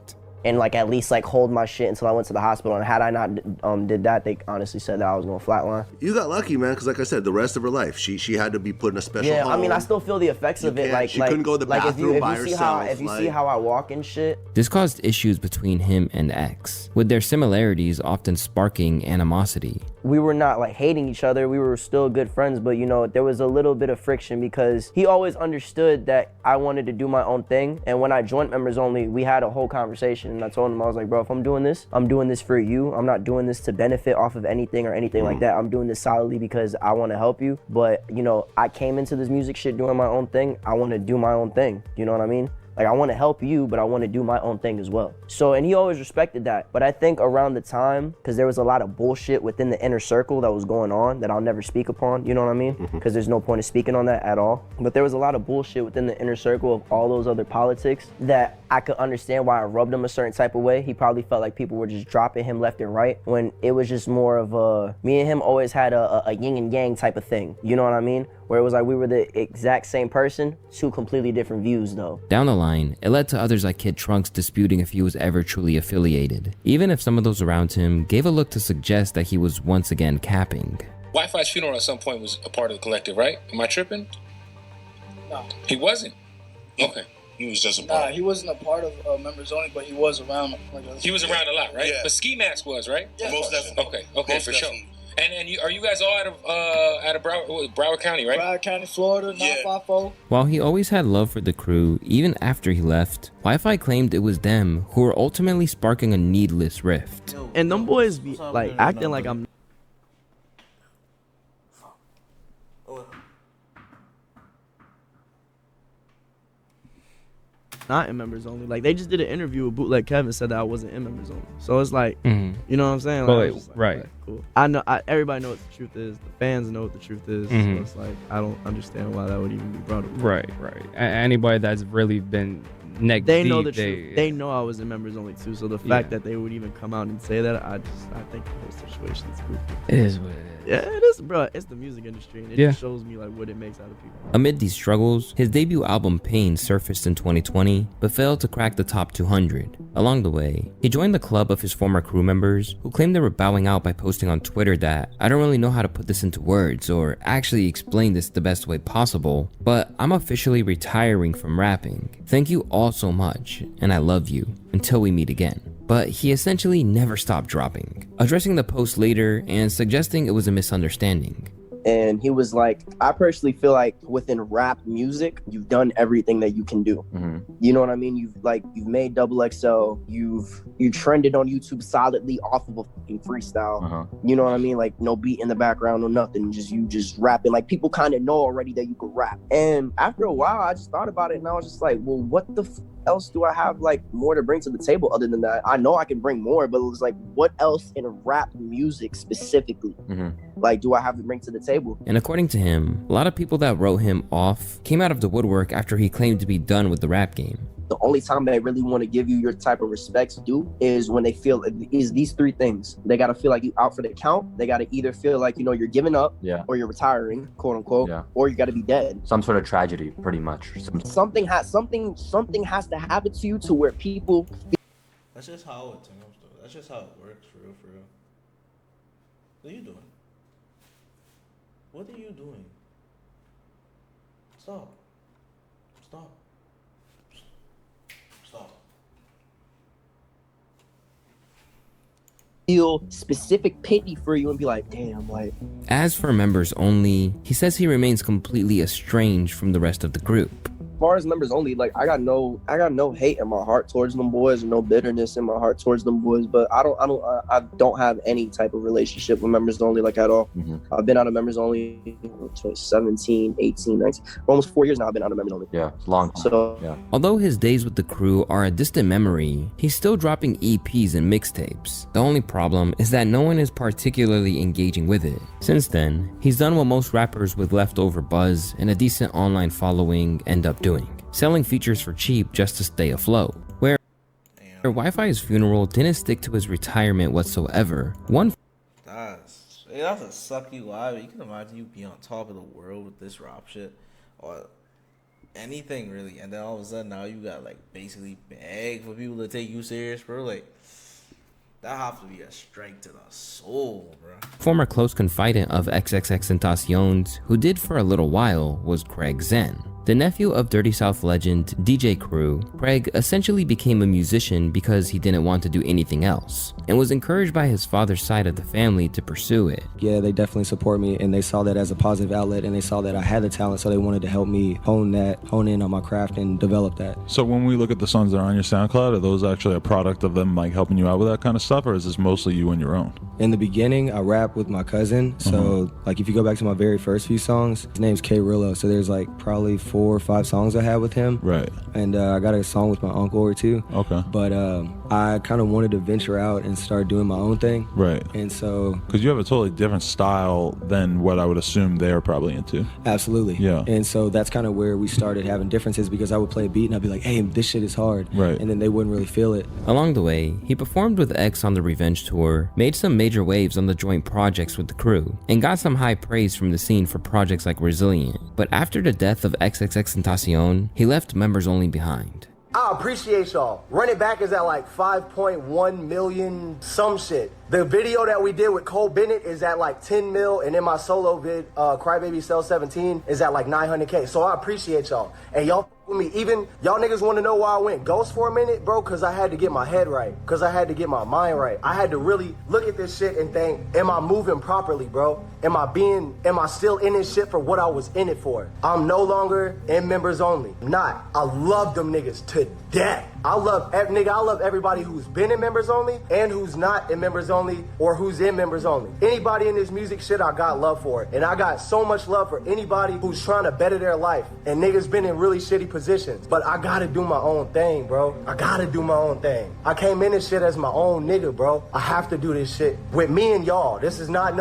And like at least like hold my shit until I went to the hospital. And had I not did that, they honestly said that I was gonna flatline. You got lucky, man, because like I said, the rest of her life, she had to be put in a special home. I mean, I still feel the effects of it. Like she couldn't go to the bathroom by herself. If you see how I walk and shit. This caused issues between him and X, with their similarities often sparking animosity. We were not like hating each other. We were still good friends, but you know, there was a little bit of friction because he always understood that I wanted to do my own thing. And when I joined members only, we had a whole conversation and I told him, I was like, bro, if I'm doing this for you. I'm not doing this to benefit off of anything or anything like that. I'm doing this solidly because I want to help you. But you know, I came into this music shit doing my own thing. I want to do my own thing. You know what I mean? Like I want to help you, but I want to do my own thing as well. So, and he always respected that. But I think around the time, because there was a lot of bullshit within the inner circle that was going on that I'll never speak upon, you know what I mean? Because there's no point of speaking on that at all. But there was a lot of bullshit within the inner circle of all those other politics that I could understand why I rubbed him a certain type of way. He probably felt like people were just dropping him left and right when it was just more of a, me and him always had a yin and yang type of thing. You know what I mean? Where it was like we were the exact same person, two completely different views though. Down the line, it led to others like Kid Trunks disputing if he was ever truly affiliated, even if some of those around him gave a look to suggest that he was once again capping. Wi-Fi's funeral at some point was a part of the collective, right? Am I tripping? No. He wasn't? Okay. He was just a part. Nah, he wasn't a part of members only, but he was around. He was around a lot, right? Yeah. But Ski Mask was, right? Yeah, most definitely. Okay, most for definitely. sure. And are you guys all out of Broward County, right? Broward County, Florida, 954. While he always had love for the crew, even after he left, Wi-Fi claimed it was them who were ultimately sparking a needless rift. And them boys be like acting like I'm not in members only. Like they just did an interview with Bootleg Kevin, said that I wasn't in members only. So it's like, you know what I'm saying? Like, right. Cool. I know. Everybody knows what the truth is. The fans know what the truth is. So it's like I don't understand why that would even be brought up. Right. Anybody that's really been neck they deep, know the truth. They know I was in members only too. So the fact that they would even come out and say that, I think the whole situation is goofy. It is what it is. Yeah, it is, bro. It's the music industry, and it just shows me like what it makes out of people. Amid these struggles, his debut album Pain surfaced in 2020, but failed to crack the top 200. Along the way, he joined the club of his former crew members, who claimed they were bowing out by posting posting on Twitter that I don't really know how to put this into words or actually explain this the best way possible, but I'm officially retiring from rapping. Thank you all so much, and I love you. Until we meet again. But he essentially never stopped dropping, addressing the post later and suggesting it was a misunderstanding. And he was like, I personally feel like within rap music, you've done everything that you can do. You know what I mean? You've made XXL, you trended on YouTube solidly off of a fucking freestyle. You know what I mean? Like no beat in the background or nothing, you just rapping. Like people kind of know already that you could rap. And after a while, I just thought about it and I was just like, well, what the else do I have like more to bring to the table other than that? I know I can bring more, but it was like, what else in rap music specifically, like, do I have to bring to the table? And according to him, a lot of people that wrote him off came out of the woodwork after he claimed to be done with the rap game. The only time they really want to give you your type of respects due is when they feel is these three things. They got to feel like you out for the count. They got to either feel like, you know, you're giving up, or you're retiring, quote unquote, or you got to be dead. Some sort of tragedy, pretty much. Something has to happen to you to where people. That's just how it turns, though. That's just how it works, for real, for real. What are you doing? What are you doing? Stop. Stop. Stop. Feel specific pity for you and be like, damn, like. As for members only, he says he remains completely estranged from the rest of the group. As far as members only, like I got no hate in my heart towards them boys, and no bitterness in my heart towards them boys. But I don't have any type of relationship with members only, like at all. I've been out of members only 2017, 18, 19, almost 4 years now. I've been out of members only. Yeah, it's long time. So although his days with the crew are a distant memory, he's still dropping EPs and mixtapes. The only problem is that no one is particularly engaging with it. Since then, he's done what most rappers with leftover buzz and a decent online following end up doing. Selling features for cheap just to stay afloat. Where Wi-Fi's funeral didn't stick to his retirement whatsoever. That's a sucky life. You can imagine you be on top of the world with this rap shit or anything really, and then all of a sudden now you got like basically beg for people to take you serious, bro. Like that have to be a strike to the soul, bro. Former close confidant of XXXTentacion, who did for a little while, was Craig Zen. The nephew of Dirty South legend DJ Crew, Craig essentially became a musician because he didn't want to do anything else, and was encouraged by his father's side of the family to pursue it. Yeah, they definitely support me, and they saw that as a positive outlet, and they saw that I had the talent, so they wanted to help me hone in on my craft and develop that. So when we look at the songs that are on your SoundCloud, are those actually a product of them like helping you out with that kind of stuff, or is this mostly you on your own? In the beginning, I rap with my cousin, so like if you go back to my very first few songs, his name's K Rillo, so there's like probably 4 or 5 songs I had with him. Right. And I got a song with my uncle or two. Okay. But I kind of wanted to venture out and start doing my own thing. Right. And so. Because you have a totally different style than what I would assume they're probably into. Absolutely. Yeah. And so that's kind of where we started having differences, because I would play a beat and I'd be like, hey, this shit is hard. Right. And then they wouldn't really feel it. Along the way, he performed with X on the Revenge Tour, made some major waves on the joint projects with the crew, and got some high praise from the scene for projects like Resilient. But after the death of XXXTentacion, he left members only behind. I appreciate y'all. Run It Back is at like 5.1 million some shit. The video that we did with Cole Bennett is at like 10 mil, and then my solo vid, Crybaby Cell 17, is at like 900K. So I appreciate y'all. And y'all with me. Even y'all niggas want to know why I went ghost for a minute, bro, because I had to get my head right. Because I had to get my mind right. I had to really look at this shit and think, am I moving properly, bro? Am I still in this shit for what I was in it for? I'm no longer in members only. Not. I love them niggas to death. I love everybody who's been in members only and who's not in members only or who's in members only. Anybody in this music shit, I got love for. And I got so much love for anybody who's trying to better their life. And niggas been in really shitty positions. But I gotta do my own thing, bro. I gotta do my own thing. I came in this shit as my own nigga, bro. I have to do this shit with me and y'all. This is not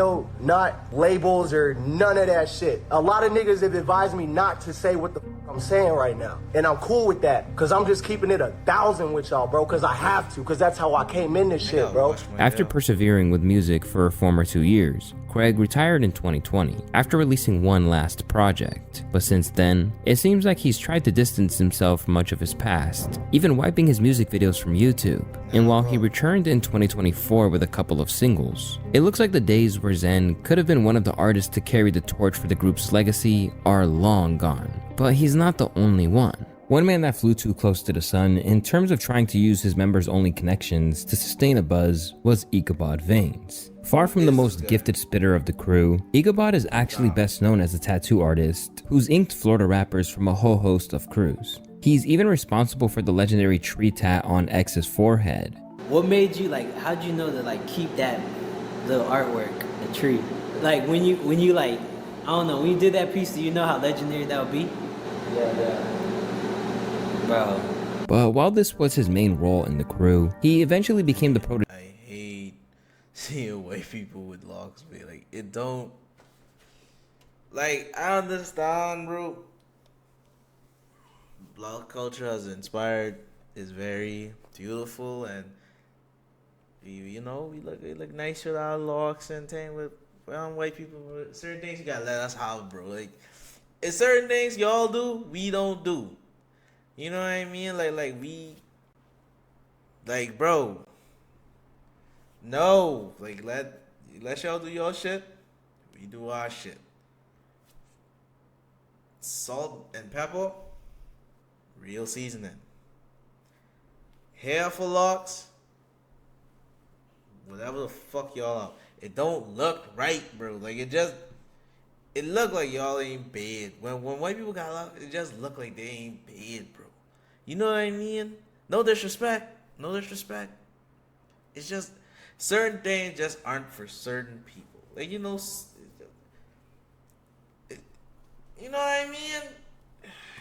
labels or none of that shit. A lot of niggas have advised me not to say what the I'm saying right now. And I'm cool with that, because I'm just keeping it 1,000 with y'all, bro, because I have to, because that's how I came in this shit, bro. After persevering with music for a former 2 years, Craig retired in 2020 after releasing one last project, but since then, it seems like he's tried to distance himself from much of his past, even wiping his music videos from YouTube. And while he returned in 2024 with a couple of singles, it looks like the days where Zen could have been one of the artists to carry the torch for the group's legacy are long gone. But he's not the only one. One man that flew too close to the sun in terms of trying to use his members' only connections to sustain a buzz was Ichabod Vanes. Far from the most gifted spitter of the crew, Ichabod is actually best known as a tattoo artist who's inked Florida rappers from a whole host of crews. He's even responsible for the legendary tree tat on X's forehead. What made you how'd you know to keep that little artwork, the tree? Like when you I don't know, when you did that piece, do you know how legendary that would be? Yeah. Bro. But while this was his main role in the crew, he eventually became the prototype. I hate seeing white people with locks, man. Like, it don't. Like, I understand, bro. Black culture has inspired, is very beautiful, and we look nice with our locks and things with white people. But certain things you gotta let us have, bro. Like, it's certain things y'all do, we don't do. You know what I mean? Bro. No. Let y'all do your shit. We do our shit. Salt and pepper. Real seasoning. Hair for locks. Whatever the fuck y'all are. It don't look right, bro. It look like y'all ain't bad. When white people got locks, it just look like they ain't bad, bro. You know what I mean? No disrespect. It's just certain things just aren't for certain people. You know what I mean?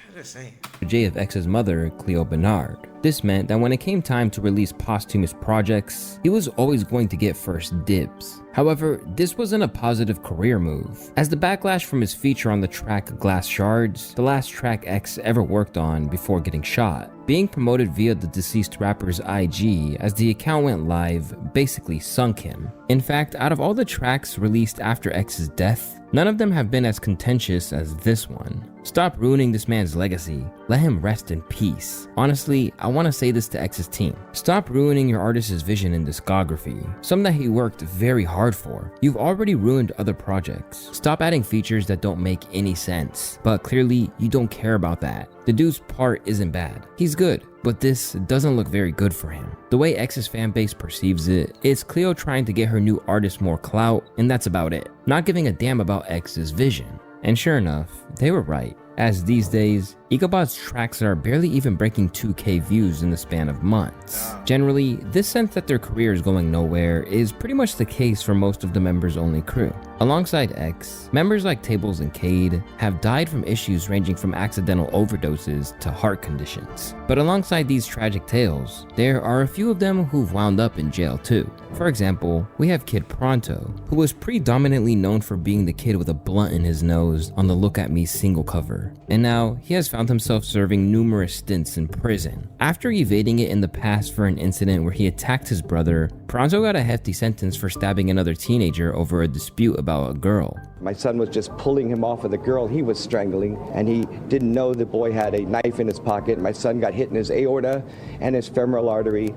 I'm just saying. Jay of X's mother, Cleo Bernard. This meant that when it came time to release posthumous projects, he was always going to get first dibs. However, this wasn't a positive career move, as the backlash from his feature on the track Glass Shards, the last track X ever worked on before getting shot, being promoted via the deceased rapper's IG as the account went live basically sunk him. In fact, out of all the tracks released after X's death, none of them have been as contentious as this one. Stop ruining this man's legacy. Let him rest in peace. Honestly, I want to say this to X's team. Stop ruining your artist's vision and discography, some that he worked very hard for. You've already ruined other projects. Stop adding features that don't make any sense. But clearly, you don't care about that. The dude's part isn't bad. He's good, but this doesn't look very good for him. The way X's fanbase perceives it, it's Cleo trying to get her new artist more clout, and that's about it. Not giving a damn about X's vision. And sure enough, they were right, as these days, Ichabod's tracks are barely even breaking 2K views in the span of months. Generally, this sense that their career is going nowhere is pretty much the case for most of the members-only crew. Alongside X, members like Tables and Cade have died from issues ranging from accidental overdoses to heart conditions. But alongside these tragic tales, there are a few of them who've wound up in jail too. For example, we have Kid Pronto, who was predominantly known for being the kid with a blunt in his nose on the Look At Me single cover, and now he has found himself serving numerous stints in prison. After evading it in the past for an incident where he attacked his brother, Pronto got a hefty sentence for stabbing another teenager over a dispute about a girl. My son was just pulling him off of the girl he was strangling, and he didn't know the boy had a knife in his pocket. My son got hit in his aorta and his femoral artery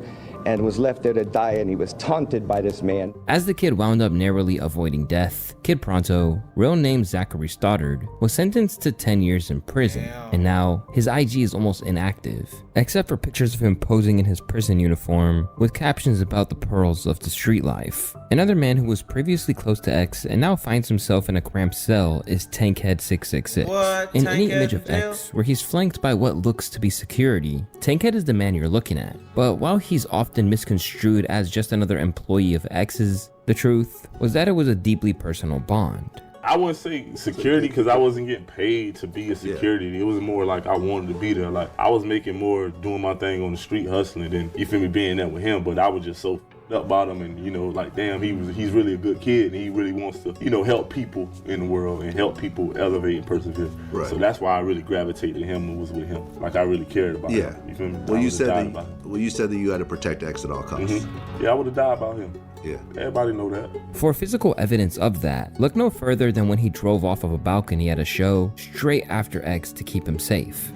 and was left there to die, and he was taunted by this man. As the kid wound up narrowly avoiding death, Kid Pronto, real name Zachary Stoddard, was sentenced to 10 years in prison, and now his IG is almost inactive, except for pictures of him posing in his prison uniform with captions about the pearls of the street life. Another man who was previously close to X and now finds himself in a cramped cell is Tankhead666. In any image of X where he's flanked by what looks to be security, Tankhead is the man you're looking at. But while he's often misconstrued as just another employee of X's, the truth was that it was a deeply personal bond. I wouldn't say security because I wasn't getting paid to be a security. Yeah. It was more like I wanted to be there. Like I was making more doing my thing on the street hustling than, you feel me, being there with him. But I was just so up about him, and you know, like damn, he's really a good kid, and he really wants to, you know, help people in the world and help people elevate and persevere. Right. So that's why I really gravitated to him and was with him. Like I really cared about him. You feel me? Well, I you would've said died that. about him. Well, you said that you had to protect X at all costs. Yeah, I would have died about him. Yeah. Everybody know that. For physical evidence of that, look no further than when he drove off of a balcony at a show straight after X to keep him safe.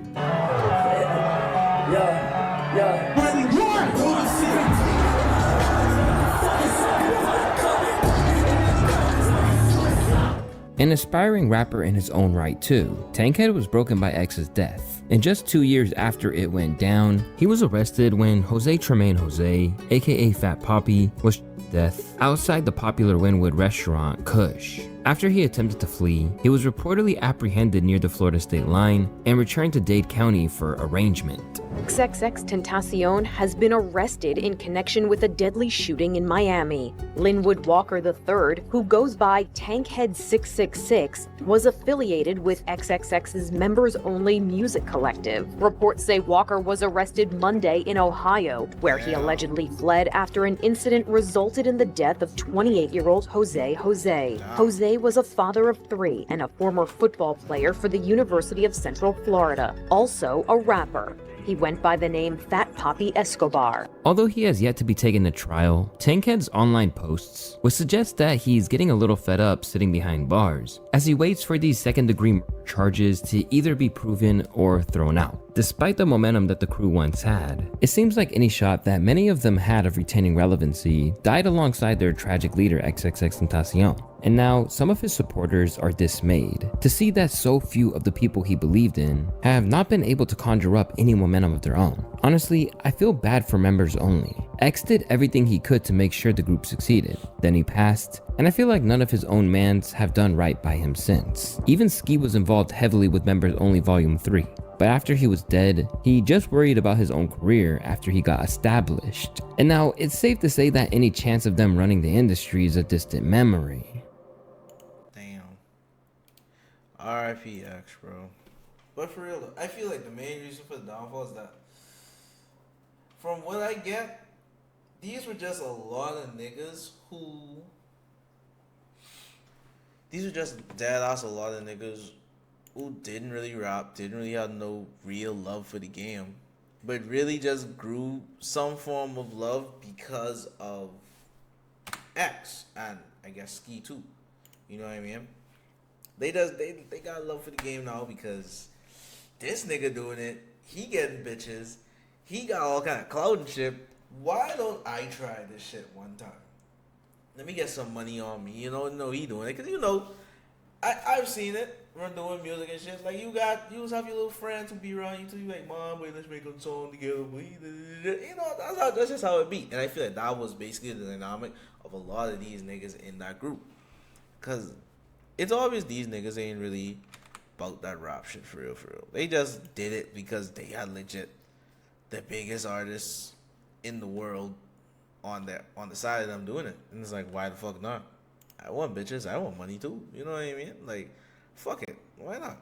An aspiring rapper in his own right too, Tankhead was broken by X's death. And just 2 years after it went down, he was arrested when Jose Tremaine Jose, aka Fat Poppy, was shot to death outside the popular Wynwood restaurant, Kush. After he attempted to flee, he was reportedly apprehended near the Florida state line and returned to Dade County for arraignment. XXX Tentacion has been arrested in connection with a deadly shooting in Miami. Linwood Walker III, who goes by Tankhead 666, was affiliated with XXX's members-only music collective. Reports say Walker was arrested Monday in Ohio, where he allegedly fled after an incident resulted in the death of 28-year-old Jose Jose. Jose was a father of 3 and a former football player for the University of Central Florida, also a rapper. He went by the name Fat Poppy Escobar. Although he has yet to be taken to trial, Tankhead's online posts would suggest that he's getting a little fed up sitting behind bars, as he waits for these second-degree murder charges to either be proven or thrown out. Despite the momentum that the crew once had, it seems like any shot that many of them had of retaining relevancy died alongside their tragic leader XXXTentacion. And now, some of his supporters are dismayed to see that so few of the people he believed in have not been able to conjure up any momentum of their own. Honestly, I feel bad for members only. X did everything he could to make sure the group succeeded. Then he passed, and I feel like none of his own mans have done right by him since. Even Ski was involved heavily with Members Only Volume 3. But after he was dead, he just worried about his own career after he got established. And now, it's safe to say that any chance of them running the industry is a distant memory. RIP X, bro. But for real, I feel like the main reason for the downfall is that, from what I get, these were just a lot of niggas who... These were just dead ass a lot of niggas who didn't really rap, didn't really have no real love for the game, but really just grew some form of love because of X, and I guess Ski too. You know what I mean? They got love for the game now because this nigga doing it, he getting bitches, he got all kind of clout and shit. Why don't I try this shit one time? Let me get some money on me, you know? No, he doing it because, you know, I've seen it. We're doing music and shit. Like you have your little friends who be around you too. You like, Mom, wait, let's make a song together. You know, that's just how it be. And I feel like that was basically the dynamic of a lot of these niggas in that group, cause it's obvious these niggas ain't really about that rap shit for real, for real. They just did it because they had legit the biggest artists in the world on the side of them doing it. And it's like, why the fuck not? I want bitches, I want money too. You know what I mean? Like, fuck it. Why not?